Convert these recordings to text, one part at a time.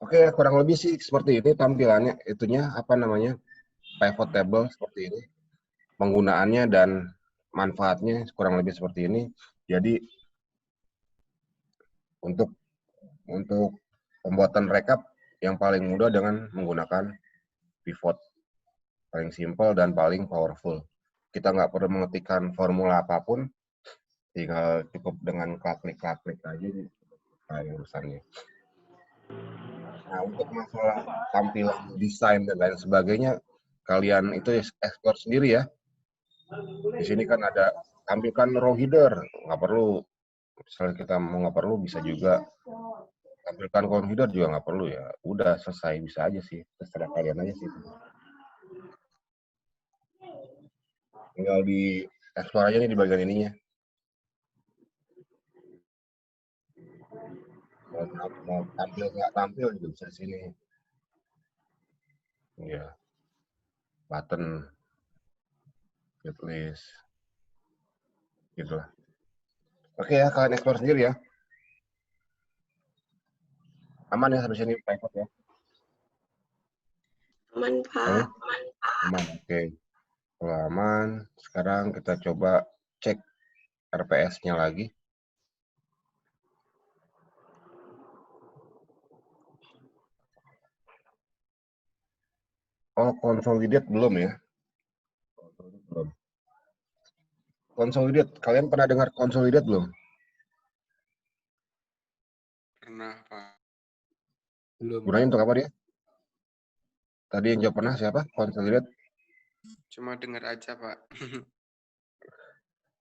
Oke, kurang lebih sih seperti ini tampilannya, itunya apa namanya, pivot table seperti ini. Penggunaannya dan manfaatnya kurang lebih seperti ini. Jadi untuk pembuatan rekap yang paling mudah dengan menggunakan pivot, paling simple dan paling powerful. Kita nggak perlu mengetikkan formula apapun, tinggal cukup dengan klik-klik aja urusannya. Nah, untuk masalah tampilan, desain dan lain sebagainya, kalian itu explore sendiri ya. Di sini kan ada tampilkan row header, nggak perlu. Misalnya kita mau nggak perlu, bisa juga tampilkan column header juga nggak perlu ya. Udah selesai, bisa aja sih. Terserah kalian aja sih. Tinggal di explore aja nih di bagian ininya. Mau tampil nggak tampil juga bisa di sini. Ya, button, get list, gitu lah. Oke ya, kalian explore sendiri ya. Aman ya sampai sini private ya. Aman, Halo? Pak. Aman, oke. Kalau aman, sekarang kita coba cek RPS-nya lagi. Oh, consolidated belum ya? Belum. Consolidated, kalian pernah dengar consolidated belum? Pernah, Pak. Belum. Gunanya untuk apa dia? Tadi yang jawab pernah siapa? Consolidated? Cuma dengar aja, Pak.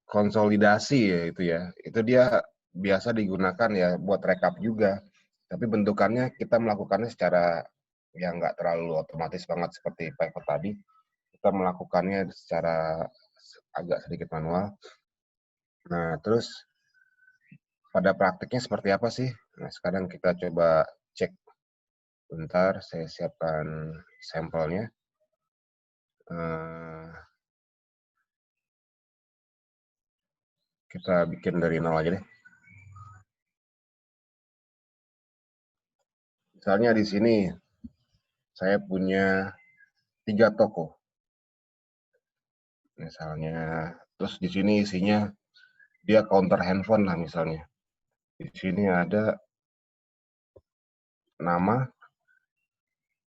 Konsolidasi ya itu ya. Itu dia biasa digunakan ya buat rekap juga. Tapi bentukannya kita melakukannya secara yang nggak terlalu otomatis banget seperti pivot tadi. Kita melakukannya secara agak sedikit manual. Nah, terus pada praktiknya seperti apa sih? Nah, sekarang kita coba cek. Bentar, saya siapkan sampelnya. Kita bikin dari nol aja deh. Misalnya di sini saya punya 3 toko. Misalnya, terus di sini isinya dia counter handphone lah misalnya. Di sini ada nama.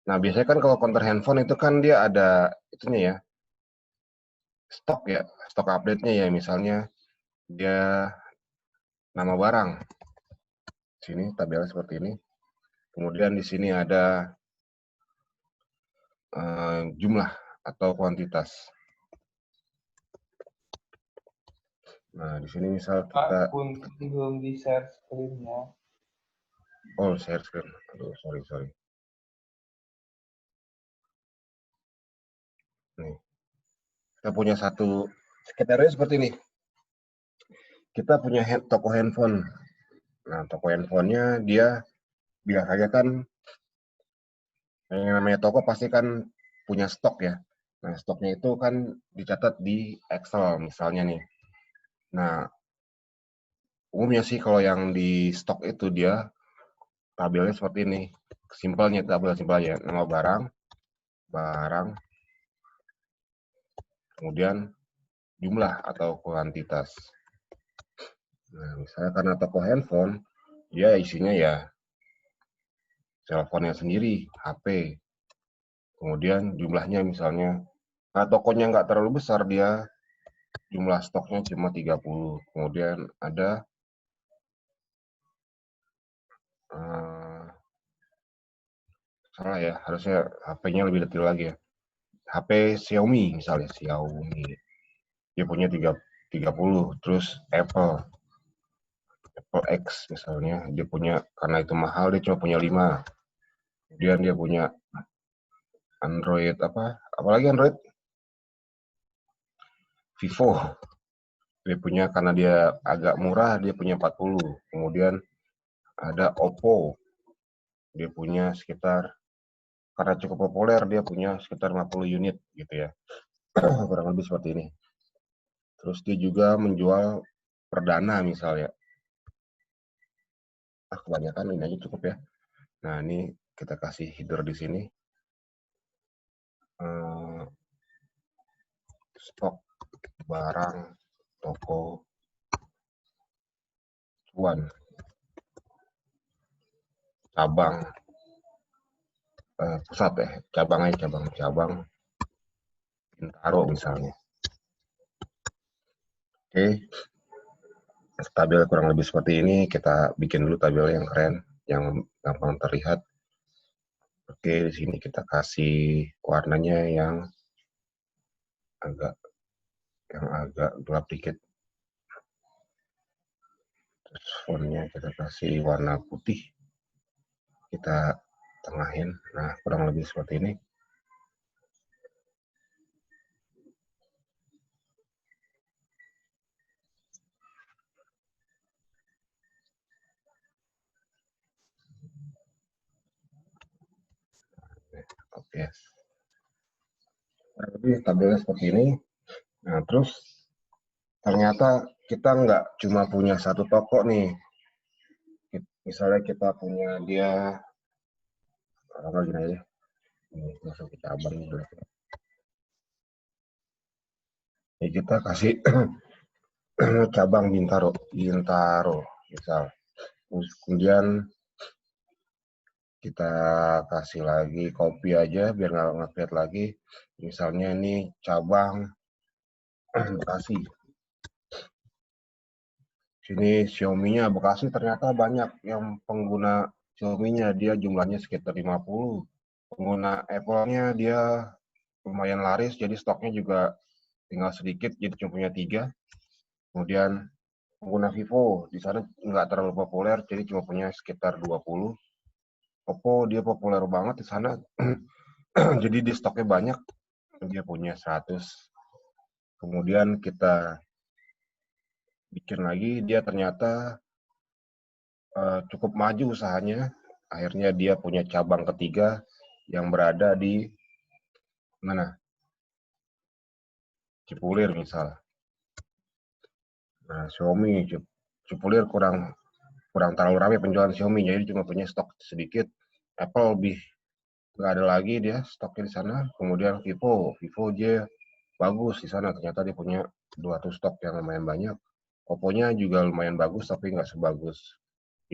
Nah, biasanya kan kalau counter handphone itu kan dia ada itunya ya, stok ya, stok update-nya ya, misalnya dia nama barang. Sini tabelnya seperti ini. Kemudian di sini ada jumlah atau kuantitas. Nah, di sini misal kita belum di share screen-nya. Oh, share screen. Aduh, sorry. Nih. Kita punya satu skenario seperti ini. Kita punya toko handphone. Nah, toko handphonenya dia biasanya kan yang namanya toko pasti kan punya stok ya. Nah, stoknya itu kan dicatat di Excel misalnya nih. Nah, umumnya sih kalau yang di stok itu dia tabelnya seperti ini. Simpelnya, tabel simpel aja. Nama barang, kemudian jumlah atau kuantitas. Nah, misalnya karena toko handphone, dia isinya ya teleponnya sendiri, HP. Kemudian jumlahnya misalnya, nah tokonya nggak terlalu besar, dia jumlah stoknya cuma 30. Kemudian ada salah ya, harusnya HP-nya lebih detail lagi ya. HP Xiaomi misalnya, Xiaomi. Dia punya 30. Terus Apple X misalnya, dia punya, karena itu mahal, dia cuma punya 5. Kemudian dia punya Android apalagi Android? Vivo. Dia punya, karena dia agak murah, dia punya 40. Kemudian ada Oppo. Dia punya sekitar, karena cukup populer, dia punya sekitar 50 unit gitu ya. Kurang lebih seperti ini. Terus dia juga menjual perdana misalnya. Kebanyakan ini aja cukup ya. Nah, ini kita kasih header di sini. Stok barang toko cuan cabang pusat ya, cabang Bintaro misalnya. Oke, tabel kurang lebih seperti ini. Kita bikin dulu tabel yang keren, yang gampang terlihat. Oke, di sini kita kasih warnanya yang agak gelap dikit. Terus fontnya kita kasih warna putih. Kita tengahin. Nah, kurang lebih seperti ini. Oke. Kurang lebih tabelnya seperti ini. Nah, terus ternyata kita nggak cuma punya satu toko nih. Misalnya kita punya dia, apa gini aja, ini masuk ke cabang dulu. Ini kita kasih cabang Bintaro misal. Kemudian kita kasih lagi copy aja biar nggak nge-create lagi. Misalnya ini cabang Bekasi. Sini Xiaomi-nya Bekasi ternyata banyak yang pengguna Xiaomi-nya, dia jumlahnya sekitar 50. Pengguna Apple-nya dia lumayan laris, jadi stoknya juga tinggal sedikit, jadi cuma punya 3. Kemudian pengguna Vivo di sana nggak terlalu populer, jadi cuma punya sekitar 20. Oppo dia populer banget di sana, jadi di stoknya banyak, dia punya 100. Kemudian kita bikin lagi, dia ternyata cukup maju usahanya. Akhirnya dia punya cabang ketiga yang berada di mana? Cipulir misal. Nah, Xiaomi Cipulir kurang terlalu ramai penjualan Xiaomi, jadi cuma punya stok sedikit. Apple lebih nggak ada lagi dia stoknya di sana. Kemudian Vivo dia bagus di sana, ternyata dia punya 200 stok yang lumayan banyak. Oppo-nya juga lumayan bagus tapi nggak sebagus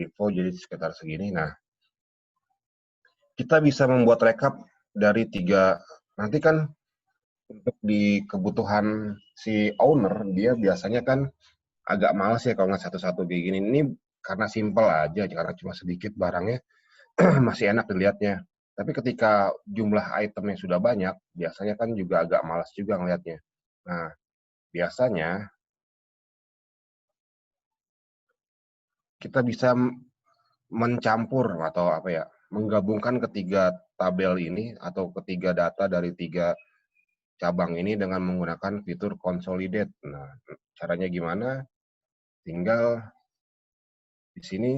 Vivo, jadi sekitar segini. Nah, kita bisa membuat rekap dari 3. Nanti kan untuk di kebutuhan si owner, dia biasanya kan agak males ya kalau nggak satu-satu begini. Ini karena simple aja, karena cuma sedikit barangnya, masih enak dilihatnya. Tapi ketika jumlah itemnya sudah banyak, biasanya kan juga agak malas juga ngelihatnya. Nah, biasanya kita bisa mencampur atau apa ya, menggabungkan ketiga tabel ini atau ketiga data dari 3 cabang ini dengan menggunakan fitur consolidate. Nah, caranya gimana? Tinggal di sini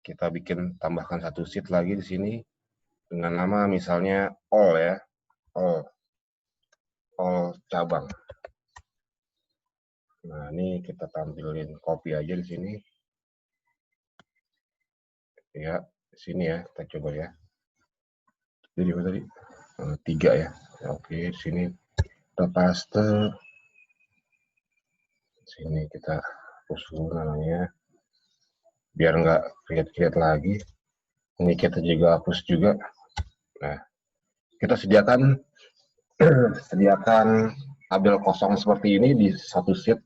kita tambahkan satu sheet lagi di sini dengan nama misalnya all ya, all cabang. Nah, ini kita tampilin copy aja di sini. Ya, di sini ya, kita coba ya. Jadi apa tadi? 3 ya. Oke, di sini kita paste. Sini kita hapus dulu namanya. Biar nggak create lagi. Ini kita juga hapus juga. Nah, kita sediakan tabel kosong seperti ini di satu sheet.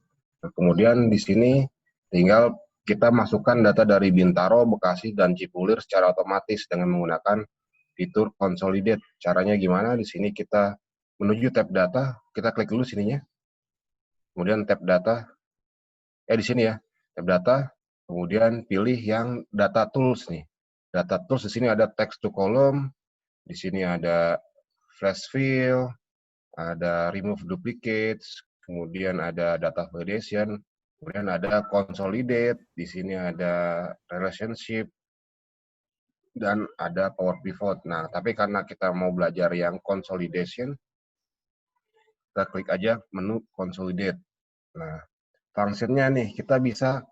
Nah, kemudian di sini tinggal kita masukkan data dari Bintaro, Bekasi, dan Cipulir secara otomatis dengan menggunakan fitur consolidate. Caranya gimana? Di sini kita menuju tab data, kita klik dulu sininya. Kemudian tab data, di sini ya, tab data, kemudian pilih yang data tools nih. Data tools di sini ada text to column, di sini ada flash fill, ada remove duplicates, kemudian ada data validation, kemudian ada consolidate, di sini ada relationship, dan ada power pivot. Nah, tapi karena kita mau belajar yang consolidation, kita klik aja menu consolidate. Nah, fungsinya nih, kita bisa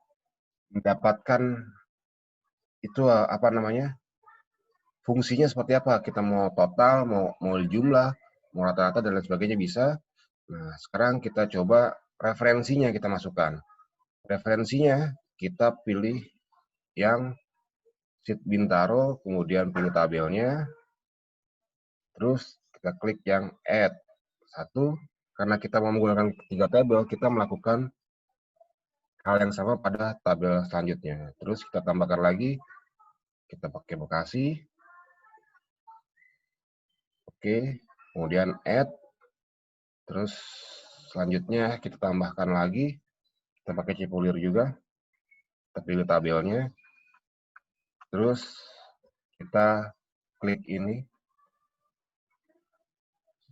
mendapatkan itu apa namanya, fungsinya seperti apa. Kita mau total, mau jumlah, mau rata-rata dan lain sebagainya bisa. Nah, sekarang kita coba referensinya kita masukkan. Referensinya kita pilih yang sheet Bintaro, kemudian pilih tabelnya, terus kita klik yang add. Satu, karena kita mau menggunakan 3 tabel, kita melakukan hal yang sama pada tabel selanjutnya. Terus kita tambahkan lagi, kita pakai Bekasi. Oke, kemudian add. Terus selanjutnya kita tambahkan lagi, kita pakai Cipulir juga. Kita pilih tabelnya. Terus kita klik ini.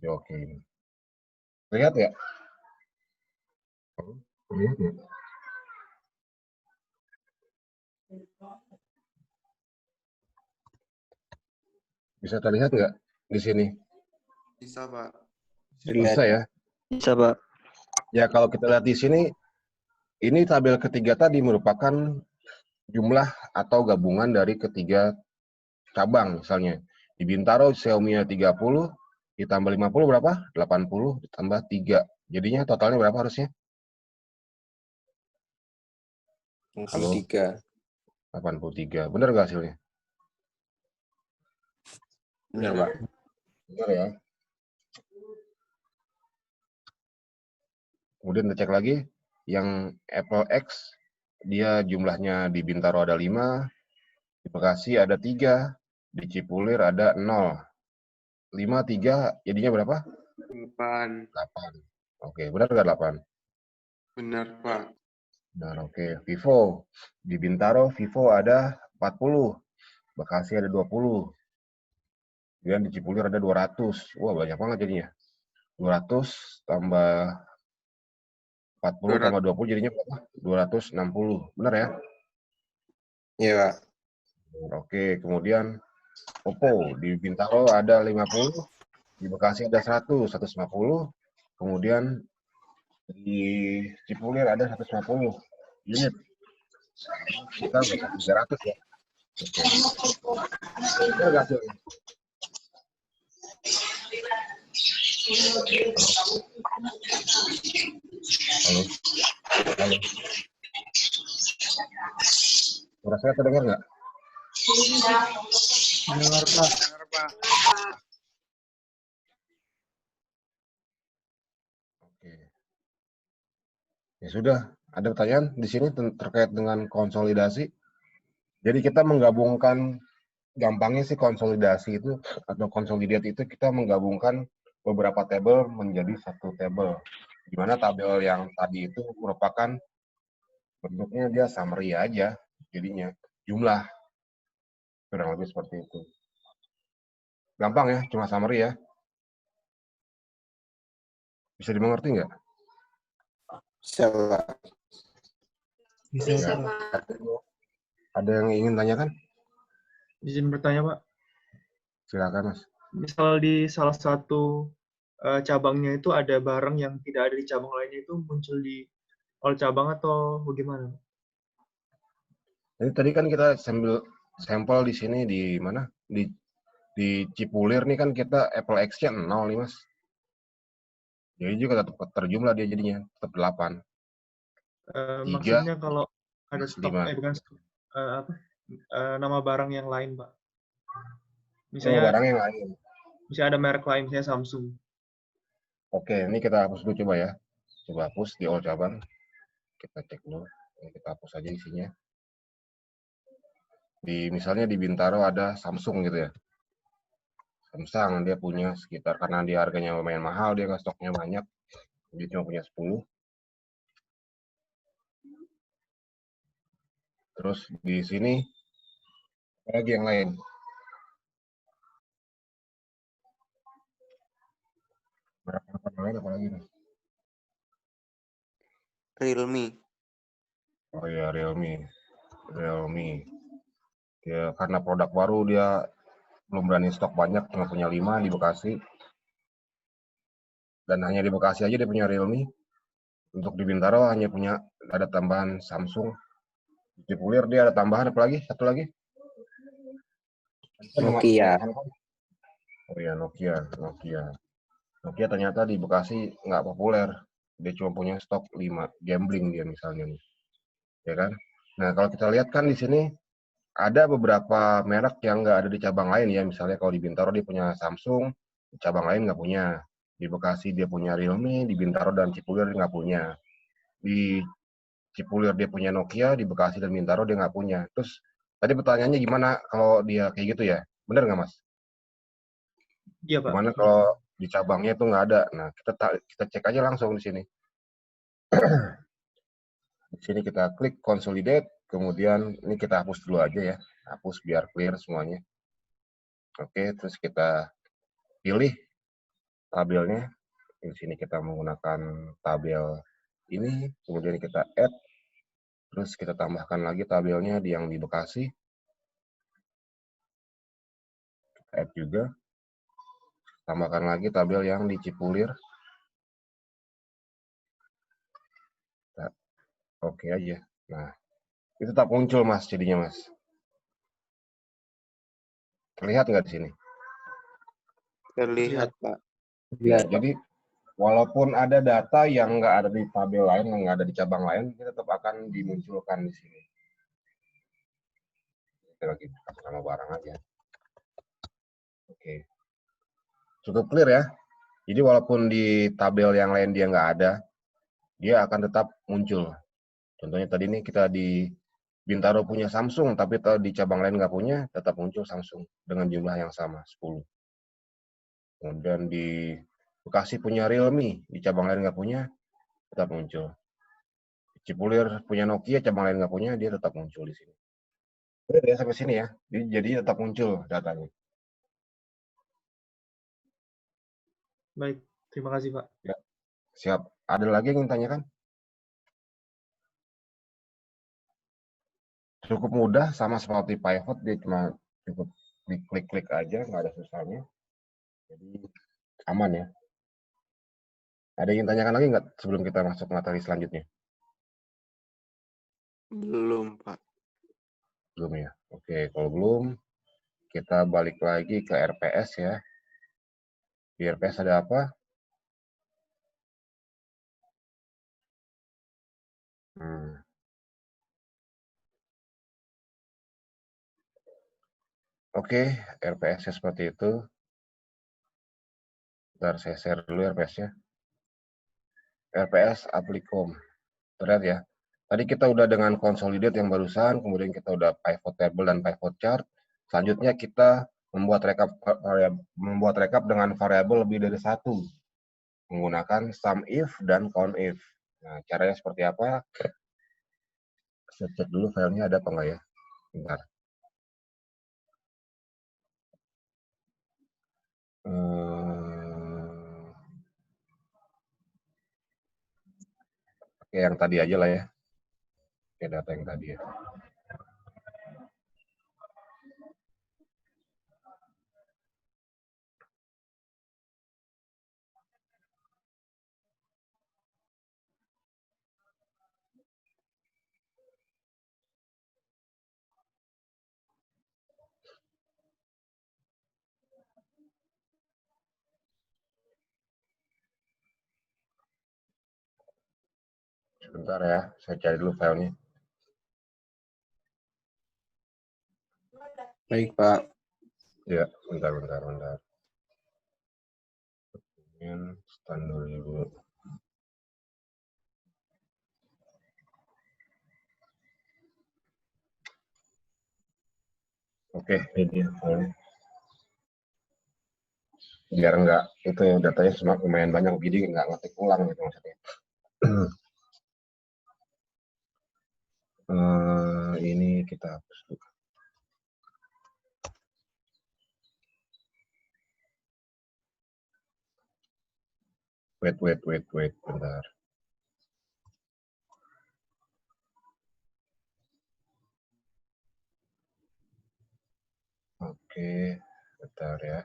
Oke. Lihat ya? Lihat ya? Bisa terlihat nggak di sini? Bisa, Pak. Bisa ya? Bisa, Pak. Ya, kalau kita lihat di sini, ini tabel ketiga tadi merupakan jumlah atau gabungan dari ketiga cabang. Misalnya, di Bintaro Xiaomi 30, ditambah 50 berapa? 80, ditambah 3. Jadinya totalnya berapa harusnya? Halo? 3. 83. Benar nggak hasilnya? Benar, Pak. Benar ya. Kemudian kita cek lagi, yang Apple X, dia jumlahnya di Bintaro ada 5, di Bekasi ada 3, di Cipulir ada 0. 5, 3, jadinya berapa? 8. 8. Oke, benar nggak 8? Benar, Pak. Benar, oke. Vivo, di Bintaro Vivo ada 40, Bekasi ada 20, kemudian di Cipulir ada 200. Wah, banyak banget jadinya. 200 tambah 40 tambah 20 jadinya berapa? 260. Benar ya? Iya, Pak. Oke, kemudian Oppo di Bintaro ada 50, di Bekasi ada 100, 150, kemudian di Cipulir ada 150 unit. Kita udah 300 ya. Oke. Benar nggak hasilnya? Halo? Halo? Suara saya terdengar nggak? Dengar, Pak. Benar, Pak. Oke. Ya sudah, ada pertanyaan di sini terkait dengan konsolidasi. Jadi kita menggabungkan, gampangnya sih konsolidasi itu atau consolidate itu kita menggabungkan beberapa tabel menjadi satu tabel. Di mana tabel yang tadi itu merupakan bentuknya dia summary aja, jadinya jumlah, kurang lebih seperti itu. Gampang ya, cuma summary ya. Bisa dimengerti nggak? Bisa, Pak. Bisa, Ya. Pak. Ada yang ingin tanyakan? Izin bertanya, Pak. Silakan, Mas. Misal di salah satu cabangnya itu ada barang yang tidak ada di cabang lainnya, itu muncul di all cabang atau bagaimana? Jadi tadi kan kita sambil sampel di sini di mana? Di Cipulir nih kan kita Apple X-nya 0 nih, Mas. Jadi juga tetap terjumlah dia jadinya, tetap 8. Maksudnya kalau ada stok, 5. bukan stok, nama barang yang lain, Pak. Misalnya barang yang lain. Misalnya ada merek lain, misalnya Samsung. Oke, ini kita hapus dulu coba ya. Coba hapus di all cabang. Kita cek dulu. Ini kita hapus aja isinya. Misalnya di Bintaro ada Samsung gitu ya. Samsung dia punya sekitar, karena dia harganya lumayan mahal, dia nggak stoknya banyak. Dia cuma punya 10. Terus di sini ada lagi yang lain. Berapa lain apa lagi nih? Realme. Oh iya, Realme. Ya, karena produk baru dia belum berani stok banyak, cuma punya 5 di Bekasi. Dan hanya di Bekasi aja dia punya Realme. Untuk di Bintaro hanya punya, ada tambahan Samsung. Di Cipulir dia ada tambahan apa lagi? Satu lagi? Nokia. Oh iya, Nokia ternyata di Bekasi nggak populer. Dia cuma punya stok 5 gambling dia misalnya nih. Ya kan? Nah, kalau kita lihat kan di sini ada beberapa merek yang nggak ada di cabang lain ya. Misalnya kalau di Bintaro dia punya Samsung, di cabang lain nggak punya. Di Bekasi dia punya Realme, di Bintaro dan Cipulir dia nggak punya. Di Cipulir dia punya Nokia, di Bekasi dan Bintaro dia nggak punya. Terus tadi pertanyaannya gimana kalau dia kayak gitu ya? Bener nggak Mas? Iya, Pak. Gimana kalau di cabangnya itu nggak ada? Nah, kita cek aja langsung di sini. Di sini kita klik consolidate, kemudian ini kita hapus dulu aja ya. Hapus biar clear semuanya. Oke, terus kita pilih tabelnya. Di sini kita menggunakan tabel ini, kemudian kita add, terus kita tambahkan lagi tabelnya yang di Bekasi. Kita add juga. Tambahkan lagi tabel yang di Cipulir. Oke aja. Nah, itu tak muncul Mas jadinya Mas. Terlihat nggak di sini? Terlihat, Pak. Ya, jadi walaupun ada data yang nggak ada di tabel lain, yang nggak ada di cabang lain, kita tetap akan dimunculkan di sini. Kita lagi pakai nama barang aja. Oke. Cukup clear ya. Jadi walaupun di tabel yang lain dia nggak ada, dia akan tetap muncul. Contohnya tadi nih kita di Bintaro punya Samsung, tapi di cabang lain nggak punya, tetap muncul Samsung dengan jumlah yang sama, 10. Kemudian di Bekasi punya Realme, di cabang lain nggak punya, tetap muncul. Cipulir punya Nokia, cabang lain nggak punya, dia tetap muncul di sini. Oke, ya sampai sini ya. Jadi tetap muncul datanya. Baik, terima kasih, Pak. Ya, siap. Ada lagi yang ingin tanyakan? Cukup mudah, sama seperti pivot, dia cuma cukup diklik-klik aja, nggak ada susahnya. Jadi aman ya. Ada yang ingin tanyakan lagi nggak sebelum kita masuk materi selanjutnya? Belum, Pak. Belum ya. Oke, kalau belum, kita balik lagi ke RPS ya. Di RPS ada apa? Oke, RPS-nya seperti itu. Bentar, saya share dulu RPS-nya. RPS Applikom. Terlihat ya. Tadi kita udah dengan consolidate yang barusan, kemudian kita udah pivot table dan pivot chart. Selanjutnya kita membuat rekap dengan variabel lebih dari satu, menggunakan sum if dan count if. Nah, caranya seperti apa? Saya cek dulu filenya ada apa enggak ya. Bentar. Oke, yang tadi aja lah ya. Oke, data yang tadi ya. Sebentar ya, saya cari dulu filenya. Baik, Pak. Ya, bentar. Standar dulu. Oke, ini dia filenya. Biar enggak, itu datanya lumayan banyak, jadi nggak ngetik ulang gitu maksudnya. Ini kita hapus dulu. Wait, bentar. Oke, bentar ya.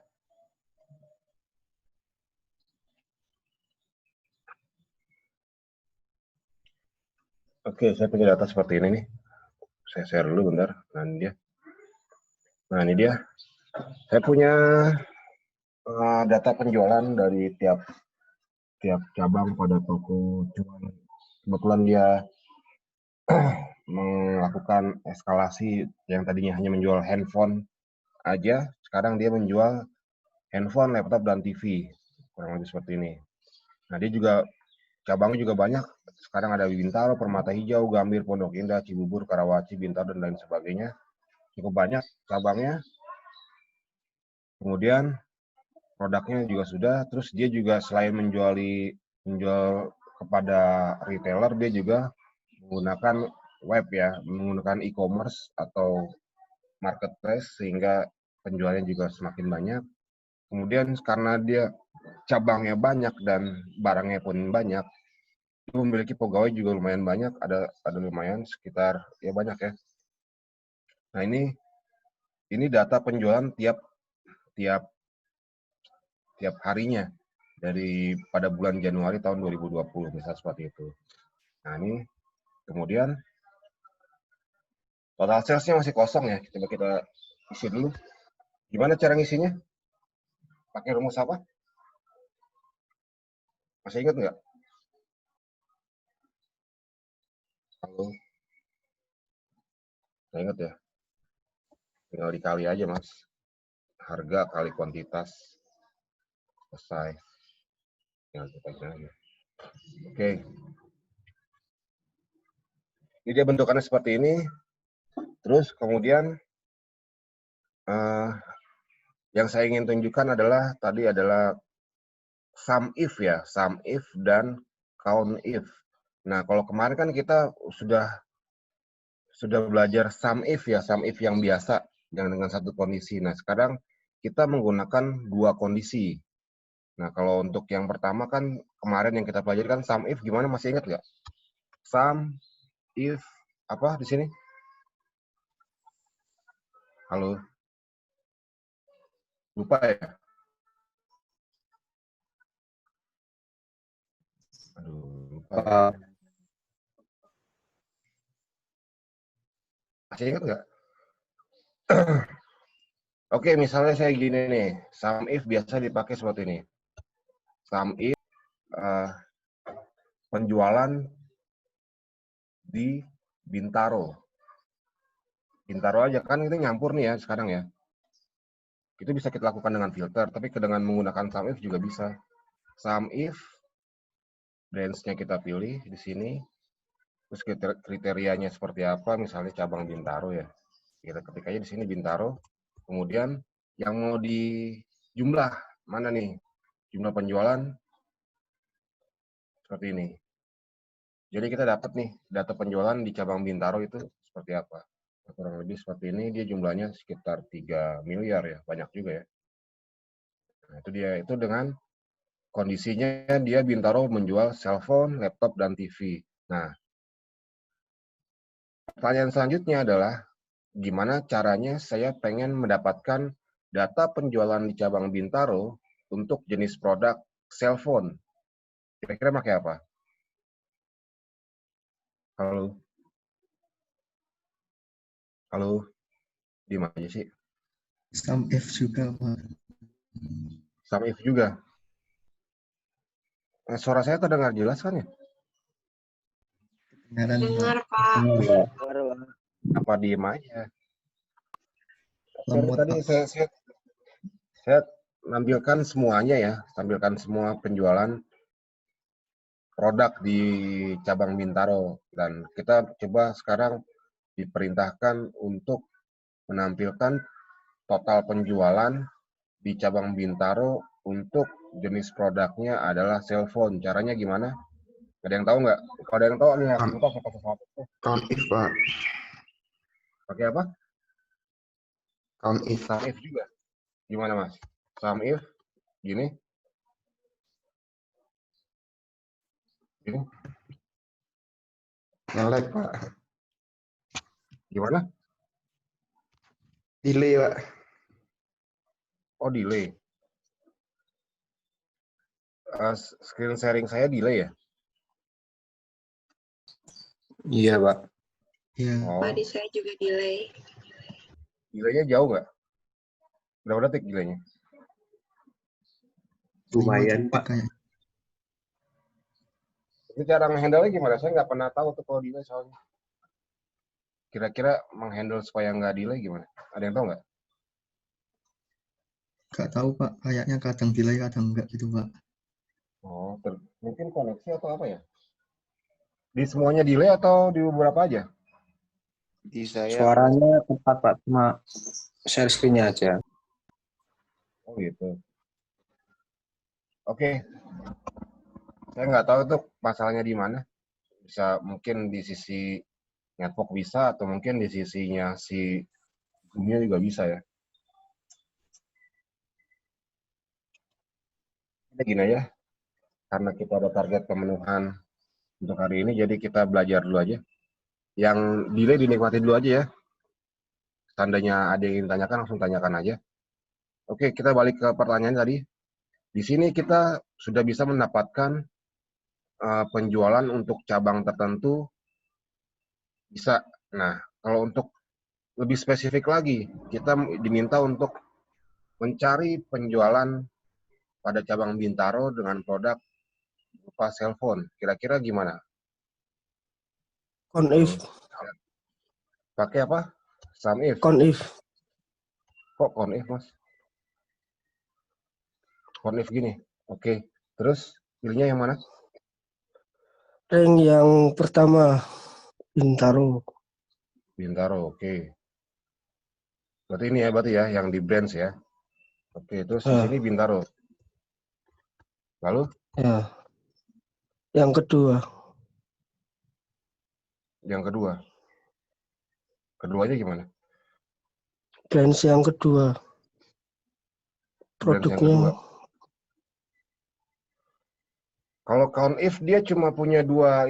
Oke, saya punya data seperti ini nih. Saya share dulu bentar. Nah, ini dia. Saya punya data penjualan dari tiap cabang pada toko. Cuman kebetulan dia melakukan eskalasi yang tadinya hanya menjual handphone aja, sekarang dia menjual handphone, laptop, dan TV. Kurang lebih seperti ini. Nah, dia juga cabangnya juga banyak. Sekarang ada Bintaro, Permata Hijau, Gambir, Pondok Indah, Cibubur, Karawaci, Bintaro, dan lain sebagainya. Cukup banyak cabangnya. Kemudian produknya juga sudah. Terus dia juga selain menjual kepada retailer, dia juga menggunakan web ya, menggunakan e-commerce atau marketplace sehingga penjualannya juga semakin banyak. Kemudian karena dia cabangnya banyak dan barangnya pun banyak, dia memiliki pegawai juga lumayan banyak, ada lumayan sekitar ya banyak ya. Nah, ini data penjualan tiap harinya dari pada bulan Januari tahun 2020 misalnya seperti itu. Nah, ini kemudian total sales-nya masih kosong ya. Coba kita isi dulu. Gimana cara ngisinya? Pakai rumus apa? Masih ingat nggak? Halo? Saya ingat ya. Tinggal dikali aja, Mas. Harga kali kuantitas. Selesai. Tinggal kita aja. Oke. Ini dia bentukannya seperti ini. Terus kemudian yang saya ingin tunjukkan adalah tadi adalah sum if ya, sum if dan count if. Nah, kalau kemarin kan kita sudah belajar sum if ya, sum if yang biasa yang dengan satu kondisi. Nah, sekarang kita menggunakan dua kondisi. Nah, kalau untuk yang pertama kan kemarin yang kita pelajari kan sum if gimana, masih ingat nggak? Sum if apa di sini? Halo? Lupa ya? Aduh, lupa ya. Masih ingat nggak? Oke, misalnya saya gini nih, sum if biasa dipakai seperti ini. Sum if penjualan di Bintaro. Bintaro aja kan itu nyampur nih ya sekarang ya. Itu bisa kita lakukan dengan filter, tapi dengan menggunakan sum if juga bisa. Sum if branch-nya kita pilih di sini. Terus kriterianya seperti apa, misalnya cabang Bintaro ya. Kita ketik aja di sini Bintaro. Kemudian yang mau di jumlah mana nih? Jumlah penjualan seperti ini. Jadi kita dapat nih data penjualan di cabang Bintaro itu seperti apa. Kurang lebih seperti ini, dia jumlahnya sekitar 3 miliar ya, banyak juga ya. Nah, itu dia, itu dengan kondisinya dia Bintaro menjual cellphone, laptop, dan TV. Nah, pertanyaan selanjutnya adalah gimana caranya saya pengen mendapatkan data penjualan di cabang Bintaro untuk jenis produk cellphone. Kira-kira pakai apa? Halo? Halo? Di mana aja sih? Sum if juga, Pak. Sum if juga. Nah, suara saya terdengar jelas kan ya? Kedengaran, Pak. Dengar, Pak. Apa diem aja? Lemot, Tadi Pak. saya nampilkan semuanya ya, tampilkan semua penjualan produk di cabang Bintaro, dan kita coba sekarang diperintahkan untuk menampilkan total penjualan di cabang Bintaro untuk jenis produknya adalah cellphone. Caranya gimana? Ada yang tahu nggak? Kalau ada yang tahu nih, kita saya kasih satu. Count if, Pak. Pakai apa? Count if. Sum if juga. Gimana Mas? Sum if gini. Gini. Nge-lag, Pak. Gimana? Delay, Pak. Oh, delay. Screen sharing saya delay ya? Iya, Pak. Iya. Oh, Tadi saya juga delay. delaynya jauh nggak? Berapa detik delaynya? 5 Lumayan, detik Pak. kayaknya. Itu cara nge-handle gimana? Saya nggak pernah tahu tuh kalau delay soalnya. Kira-kira menghandle supaya nggak delay gimana? Ada yang tahu nggak? Nggak tahu Pak, kayaknya kadang delay kadang enggak gitu Pak. Oh, mungkin koneksi atau apa ya? Di semuanya delay atau di beberapa aja? Di saya Suaranya tepat Pak, cuma share screen-nya aja. Oh gitu. Oke, saya nggak tahu tuh masalahnya di mana. Bisa mungkin di sisi network bisa atau mungkin di sisinya si Zoom-nya juga bisa ya. Jadi gini ya, karena kita ada target pemenuhan untuk hari ini, jadi kita belajar dulu aja. Yang delay dinikmati dulu aja ya. Tandanya ada yang ingin tanyakan, langsung tanyakan aja. Oke, kita balik ke pertanyaan tadi. Di sini kita sudah bisa mendapatkan penjualan untuk cabang tertentu bisa. Nah, kalau untuk lebih spesifik lagi, kita diminta untuk mencari penjualan pada cabang Bintaro dengan produk berupa cellphone. Kira-kira gimana? Conif, Pakai apa? SumIF. conif. Kok CONIF, Mas? CONIF gini. Oke. Terus pilihnya yang mana? Rank yang pertama, Bintaro. Bintaro. Oke. Berarti ini ya, berarti ya yang di branch ya. Oke, terus di sini Bintaro. Lalu Ya. Yang kedua, yang kedua. Keduanya gimana? branch yang kedua. Branch yang Produknya kedua. Kalau CONIF dia cuma punya dua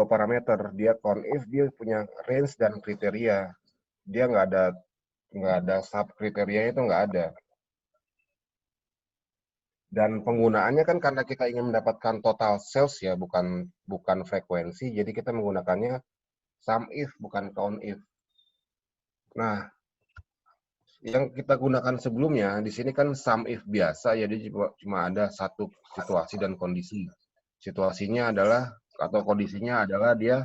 parameter. Dia CONIF dia punya range dan kriteria. Dia nggak ada sub kriterianya itu nggak ada. Dan penggunaannya kan karena kita ingin mendapatkan total sales ya, bukan frekuensi. Jadi kita menggunakannya SumIF bukan CONIF. Nah, yang kita gunakan sebelumnya di sini kan SumIF biasa, jadi cuma ada satu situasi dan kondisi. Situasinya adalah atau kondisinya adalah dia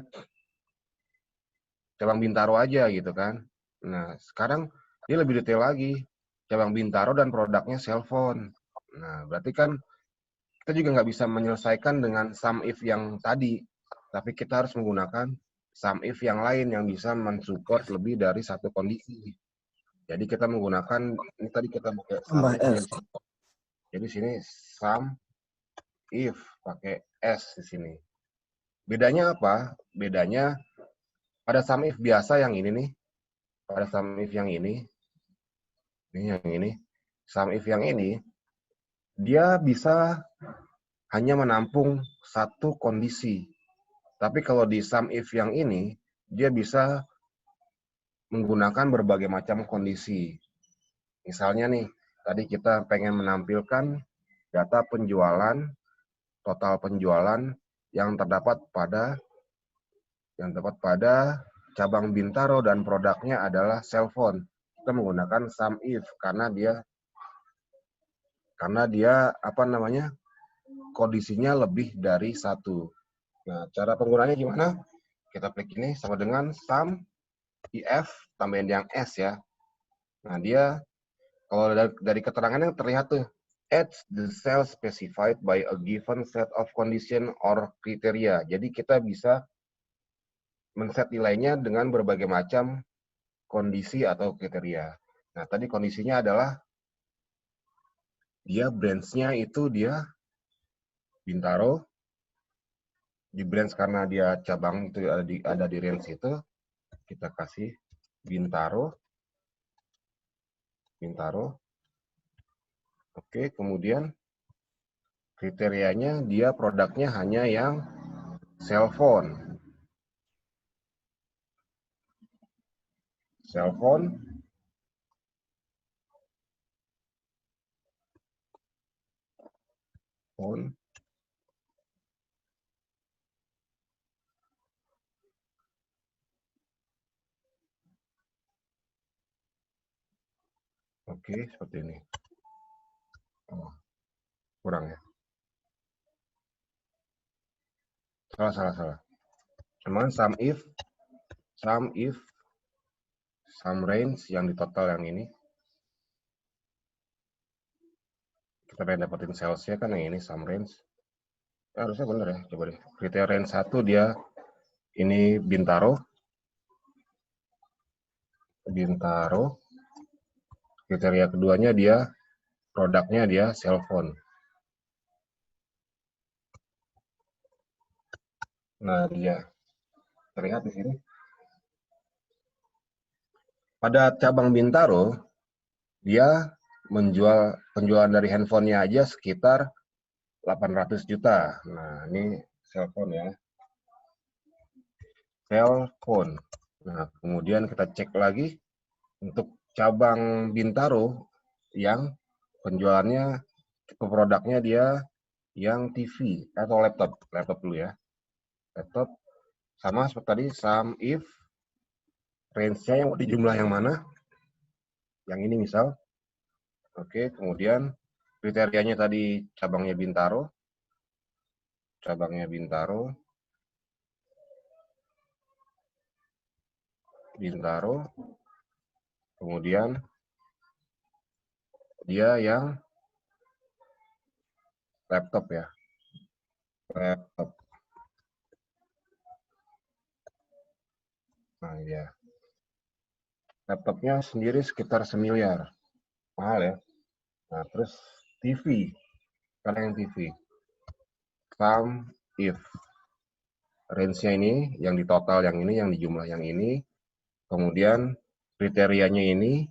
cabang Bintaro aja gitu kan. Nah, sekarang dia lebih detail lagi. Cabang Bintaro dan produknya cellphone. Nah, berarti kan kita juga nggak bisa menyelesaikan dengan SumIF yang tadi. Tapi kita harus menggunakan SumIF yang lain yang bisa mensupport lebih dari satu kondisi. Jadi kita menggunakan, ini tadi kita pakai tambah SumIF F. di sini. Jadi sini SumIF pakai S di sini. Bedanya apa? Bedanya pada SumIF biasa yang ini nih, pada SumIF yang ini SumIF yang ini, dia bisa hanya menampung satu kondisi. Tapi kalau di SumIF yang ini, dia bisa menggunakan berbagai macam kondisi. Misalnya nih, tadi kita pengen menampilkan data penjualan, total penjualan yang terdapat pada cabang Bintaro dan produknya adalah cellphone. Kita menggunakan SumIF karena dia kondisinya lebih dari satu. Nah, cara penggunaannya gimana? Kita klik ini sama dengan SumIF tambahin yang S ya. Nah, dia kalau dari keterangannya terlihat tuh, adds the cell specified by a given set of condition or criteria. Jadi kita bisa men-set nilainya dengan berbagai macam kondisi atau kriteria. Nah, tadi kondisinya adalah dia branch-nya itu dia Bintaro. Di branch karena dia cabang itu ada di range itu, kita kasih Bintaro. Oke, kemudian kriterianya dia produknya hanya yang cellphone. Phone. Oke. Oke, seperti ini. Oh, kurang ya. Salah. Cuman sum if, sum range yang di total yang ini. Kita pengen dapetin salesnya kan yang ini sum range. Ya, harusnya bener ya, coba deh. Kriteria range 1 dia ini Bintaro. Kriteria keduanya dia produknya dia cellphone. Nah, dia terlihat di sini. Pada cabang Bintaro, dia menjual penjualan dari handphonenya aja sekitar 800 juta. Nah, ini cellphone ya. Cellphone. Nah, kemudian kita cek lagi untuk cabang Bintaro yang penjualannya produknya dia yang TV atau laptop dulu ya. Laptop sama seperti tadi sum if range-nya yang di jumlah yang mana? Yang ini misal. Oke, kemudian kriterianya tadi cabangnya Bintaro. Kemudian dia yang laptop ya. Laptop. Nah, ya. Laptopnya sendiri sekitar 1 miliar. Mahal ya. Nah, terus TV. Karena yang TV. Sum if. Range-nya ini, yang di total yang ini, yang di jumlah yang ini. Kemudian kriterianya ini.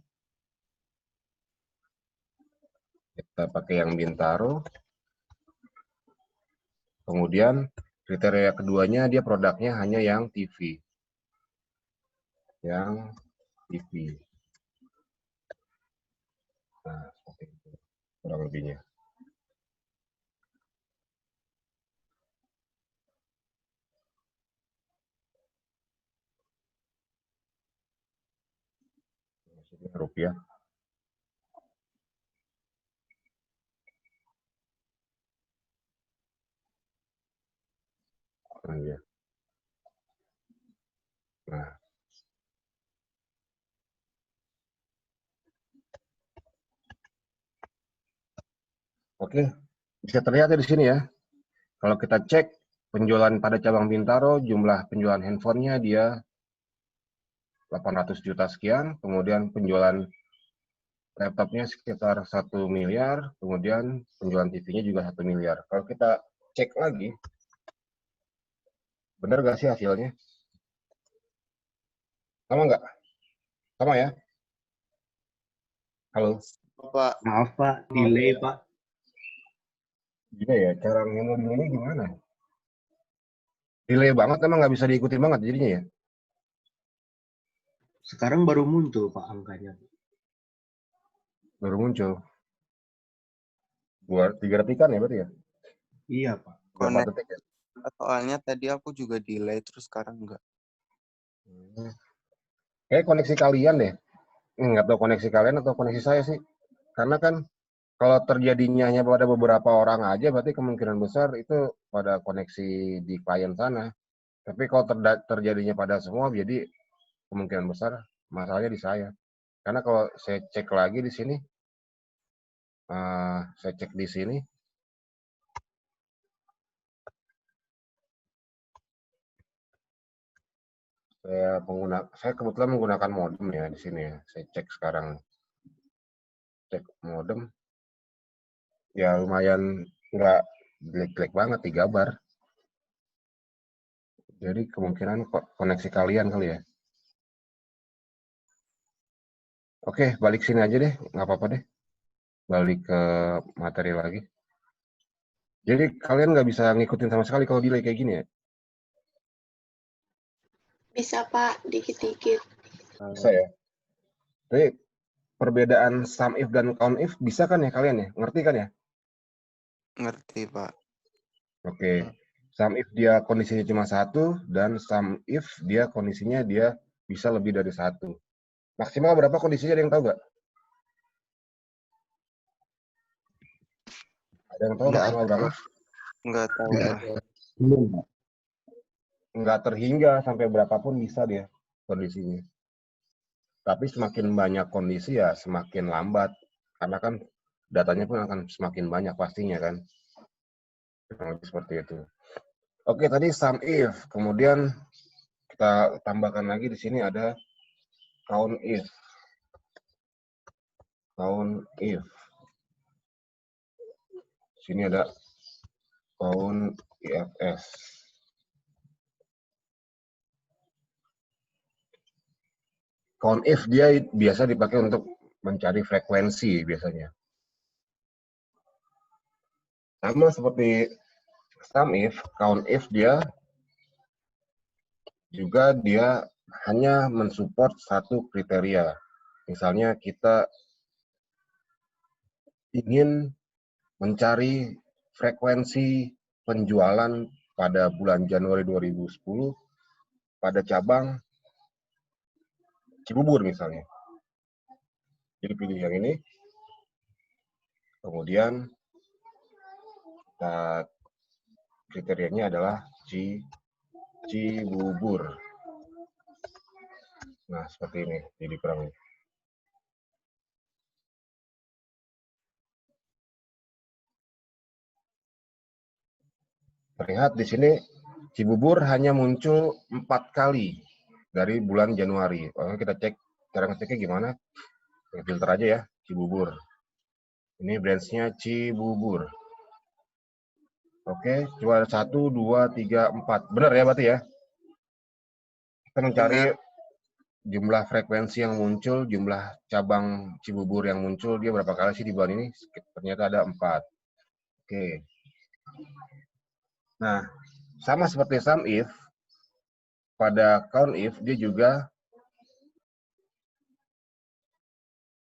Kita pakai yang Bintaro. Kemudian kriteria keduanya dia produknya hanya yang TV. Yang TV. Nah, seperti itu. Kurang lebihnya. Rupiah. Nah, ya. Nah. Oke, bisa terlihat ya di sini ya. Kalau kita cek penjualan pada cabang Bintaro, jumlah penjualan handphonenya dia 800 juta sekian, kemudian penjualan laptopnya sekitar 1 miliar, kemudian penjualan TV-nya juga 1 miliar. Kalau kita cek lagi, benar nggak sih hasilnya? Sama nggak? Sama ya? Halo? Pak, Maaf Pak, delay Pak. Gila ya, cara ngemodelinnya gimana? Delay banget, emang nggak bisa diikuti banget jadinya ya? Sekarang baru muncul Pak angkanya. Baru muncul. 3 detikan ya berarti ya? Iya Pak. 4 detik ya? soalnya tadi aku juga delay terus sekarang enggak. Kayak koneksi kalian deh. Nggak tahu koneksi kalian atau koneksi saya sih. Karena kan kalau terjadinya hanya pada beberapa orang aja, berarti kemungkinan besar itu pada koneksi di klien sana. Tapi kalau terjadinya pada semua, jadi kemungkinan besar masalahnya di saya. Karena kalau saya cek lagi di sini, saya kebetulan menggunakan modem ya di sini ya. Saya cek sekarang, cek modem, ya lumayan nggak jelek-jelek banget 3 bar. Jadi kemungkinan koneksi kalian kali ya. Oke, balik sini aja deh, nggak apa-apa deh. Balik ke materi lagi. Jadi kalian nggak bisa ngikutin sama sekali kalau delay kayak gini ya? Bisa Pak, dikit-dikit. Bisa ya. Jadi perbedaan sum if dan count if bisa kan ya kalian ya? Ngerti kan ya? Ngerti, Pak. Oke. Sum if dia kondisinya cuma 1 dan sum if dia kondisinya dia bisa lebih dari 1. Maksimal berapa kondisinya, ada yang tahu nggak? Ada yang tahu Nggak maksimal berapa? Nggak tahu, Nggak Pak. ada. Belum, Pak. Nggak terhingga sampai berapapun bisa dia kondisinya. Tapi semakin banyak kondisi ya semakin lambat. Karena kan datanya pun akan semakin banyak pastinya kan. Seperti itu. Oke, tadi sum if. Kemudian kita tambahkan lagi di sini ada count if. Count if. Sini ada count ifs. Count if dia biasa dipakai untuk mencari frekuensi biasanya. Sama seperti sum if, count if dia juga hanya mensupport satu kriteria. Misalnya kita ingin mencari frekuensi penjualan pada bulan Januari 2010 pada cabang Cibubur misalnya. Jadi pilih yang ini. Kemudian kriterianya adalah Cibubur. Nah, seperti ini jadi kurang. Terlihat di sini Cibubur hanya muncul 4 kali dari bulan Januari. Oke, kita cek cara ngeceknya gimana. Filter aja ya, Cibubur. Ini branch-nya Cibubur. Oke, coba 1, 2, 3, 4. Benar ya berarti ya? Kita mencari jumlah frekuensi yang muncul, jumlah cabang Cibubur yang muncul, dia berapa kali sih di bulan ini? Ternyata ada 4. Oke. Nah, sama seperti sum if, pada count if dia juga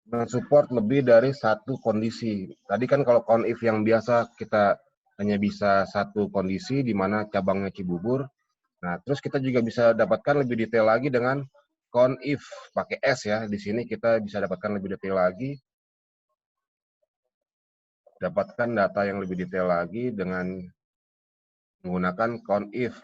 mensupport lebih dari satu kondisi. Tadi kan kalau count if yang biasa kita hanya bisa satu kondisi di mana cabangnya Cibubur. Nah, terus kita juga bisa dapatkan lebih detail lagi dengan count if pakai S ya. Di sini kita bisa dapatkan lebih detail lagi. Dapatkan data yang lebih detail lagi dengan menggunakan count if.